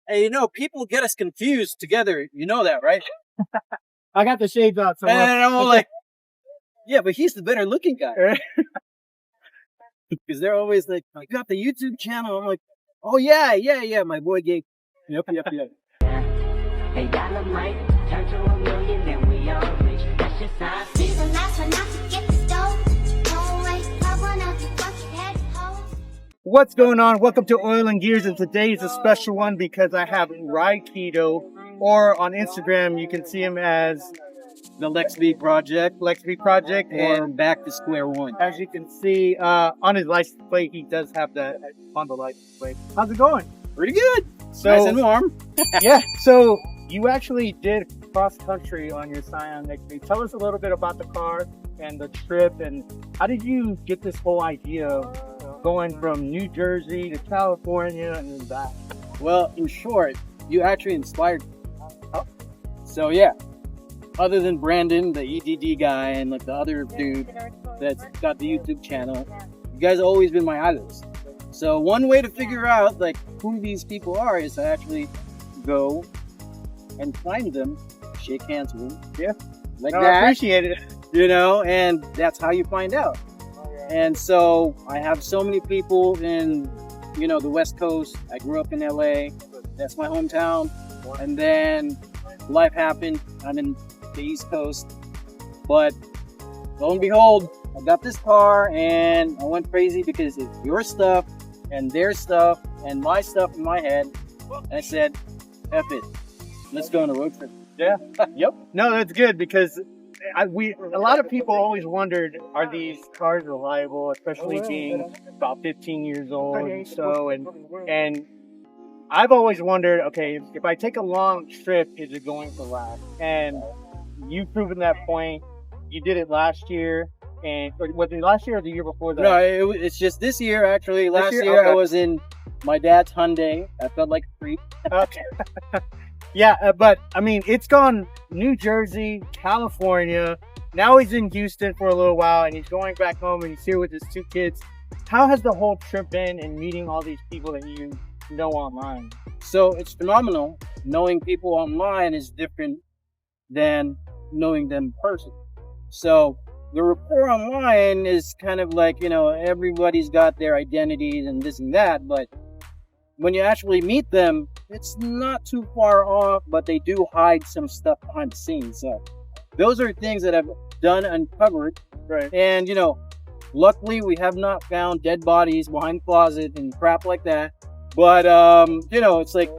Hey, people get us confused together. You know that, right? I got the shades on. So and I'm all like, yeah, but he's the better looking guy. Because they're always like, you got the YouTube channel. I'm like, oh, yeah, my boy Gabe. Yep. Hey, Dynamite, turn to $1 million, then we all rich. That's just how I feel. The last one out to get the dough. Always have one of you fucking heads hoes. What's going on? Welcome to Oil and Gears, and today is a special one because I have Rye Kido, or on Instagram you can see him as the Lex Project, and back to square one. As you can see on his license plate, he does have that on the license plate. How's it going? Pretty good. So, nice and warm. Yeah. So you actually did cross country on your Scion XB. Tell us a little bit about the car and the trip, and how did you get this whole idea of going from New Jersey to California and then back? Well, in short, you actually inspired me. So yeah, other than Brandon, the EDD guy, and like the other dude that's got the YouTube channel, you guys have always been my idols. So one way to figure out like who these people are is to actually go and find them, shake hands with them, that. I appreciate it. And that's how you find out. And so I have so many people in, the West Coast. I grew up in LA. That's my hometown. And then life happened. I'm in the East Coast. But lo and behold, I got this car and I went crazy because it's your stuff and their stuff and my stuff in my head. And I said, F it. Let's go on a road trip. Yeah. Yep. No, that's good because a lot of people always wondered, are these cars reliable, especially being about 15 years old and so, and I've always wondered, okay, if I take a long trip, is it going to last? And you've proven that point. You did it last year, and was it last year or the year before that? No, it's just this year, actually. Last year okay. I was in my dad's Hyundai. I felt like a freak. Okay. Yeah, but I mean, it's gone New Jersey, California. Now he's in Houston for a little while, and he's going back home, and he's here with his 2 kids. How has the whole trip been in meeting all these people that you know online? So it's phenomenal. Knowing people online is different than knowing them in person. So the rapport online is kind of like, everybody's got their identities and this and that, but when you actually meet them, it's not too far off, but they do hide some stuff behind the scenes. So those are things that I've done uncovered. Right. And, luckily we have not found dead bodies behind the closet and crap like that. But, it's like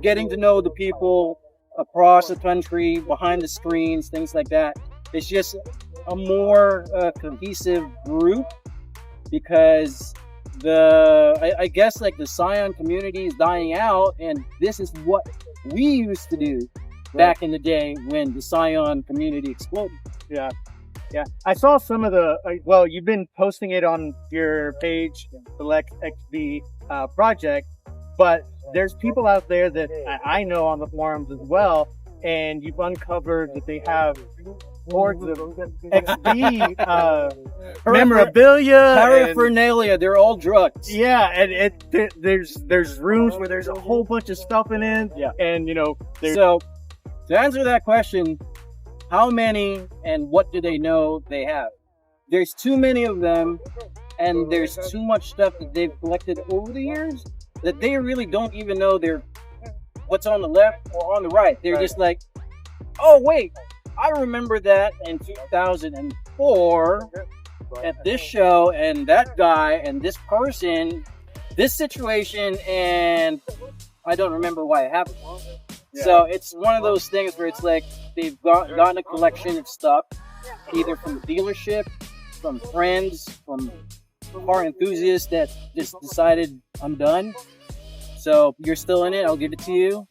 getting to know the people across the country, behind the screens, things like that. It's just a more cohesive group because I guess like the Scion community is dying out, and this is what we used to do back in the day when the Scion community exploded. Yeah. I saw some of you've been posting it on your page, the Lex Project, but there's people out there that I know on the forums as well, and you've uncovered that they have hordes of XB memorabilia, paraphernalia. They're all drugs. Yeah, and there's rooms where there's a whole bunch of stuff in it. Yeah, and so to answer that question, how many and what do they know they have? There's too many of them, and there's too much stuff that they've collected over the years that they really don't even know what's on the left or on the right. They're just like, oh wait, I remember that in 2004 at this show, and that guy and this person, this situation, and I don't remember why it happened. Yeah. So it's one of those things where it's like they've gotten a collection of stuff, either from the dealership, from friends, from car enthusiasts that just decided I'm done. So you're still in it, I'll give it to you.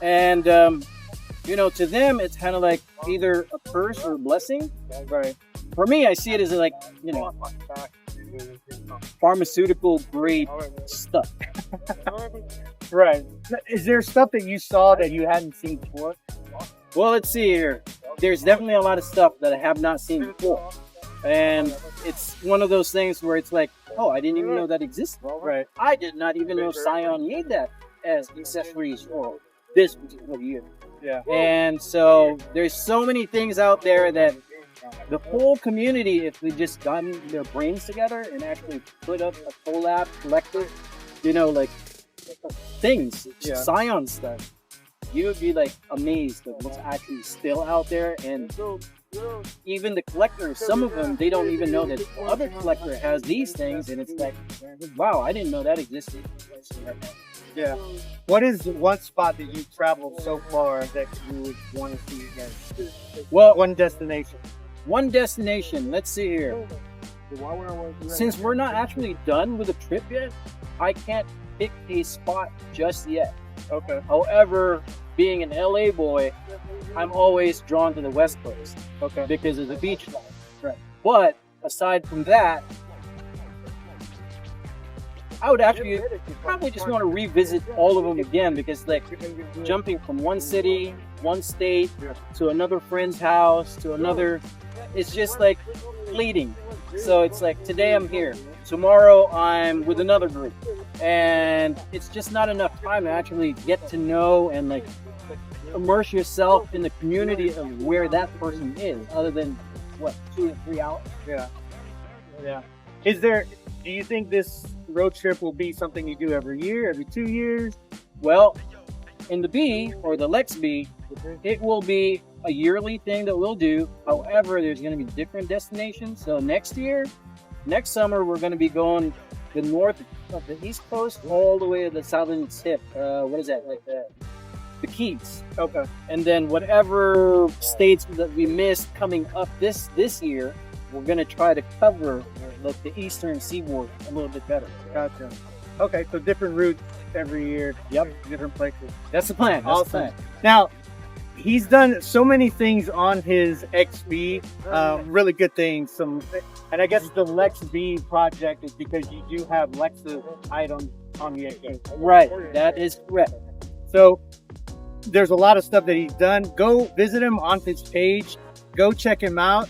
And to them, it's kind of like either a curse or a blessing. Right. For me, I see it as like, pharmaceutical grade stuff. Right. Is there stuff that you saw that you hadn't seen before? Well, let's see here. There's definitely a lot of stuff that I have not seen before. And it's one of those things where it's like, oh, I didn't even know that existed. Right. I did not even know Scion made that. as accessories for this particular year. Yeah. And so there's so many things out there that the whole community, if they just gotten their brains together and actually put up a collab collective, like things, scion stuff, you would be like amazed at what's actually still out there. And even the collectors, some of them, they don't even know that other collector has these things, and it's like, wow, I didn't know that existed. Yeah. What is one spot that you've traveled so far that you would want to see again? Well, One destination. let's see here. Since we're not actually done with the trip yet, I can't pick a spot just yet. Okay. However, being an LA boy, I'm always drawn to the West Coast. Okay. Because of the beach life. Right. But aside from that, I would actually probably just want to revisit all of them again, because like jumping from one city, one state to another friend's house to another, it's just like fleeting. So it's like today I'm here, tomorrow I'm with another group, and it's just not enough time to actually get to know and like immerse yourself in the community of where that person is, other than what, 2 to 3 hours. Yeah. Do you think this road trip will be something you do every year, every 2 years? Well, in the B, or the Lex B, it will be a yearly thing that we'll do. However, there's going to be different destinations. So next summer, we're going to be going the north of the East Coast all the way to the southern tip. What is that? Like the Keys. Okay. And then whatever states that we missed coming up this year, we're going to try to cover like the eastern seaboard a little bit better. Gotcha. Okay, so different routes every year. Yep. Different places. That's the plan. That's Awesome. the plan. Now, he's done so many things on his XB, really good things. And I guess the Lex B project is because you do have Lex's items on the XB. Right. That is correct. So there's a lot of stuff that he's done. Go visit him on his page. Go check him out.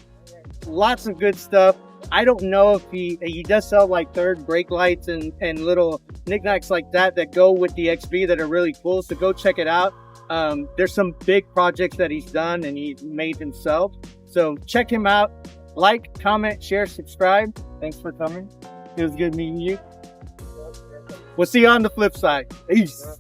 Lots of good stuff. I don't know if he does sell like third brake lights and little knickknacks like that go with the XB that are really cool. So go check it out. There's some big projects that he's done and he made himself. So check him out. Like, comment, share, subscribe. Thanks for coming. It was good meeting you. We'll see you on the flip side. Peace.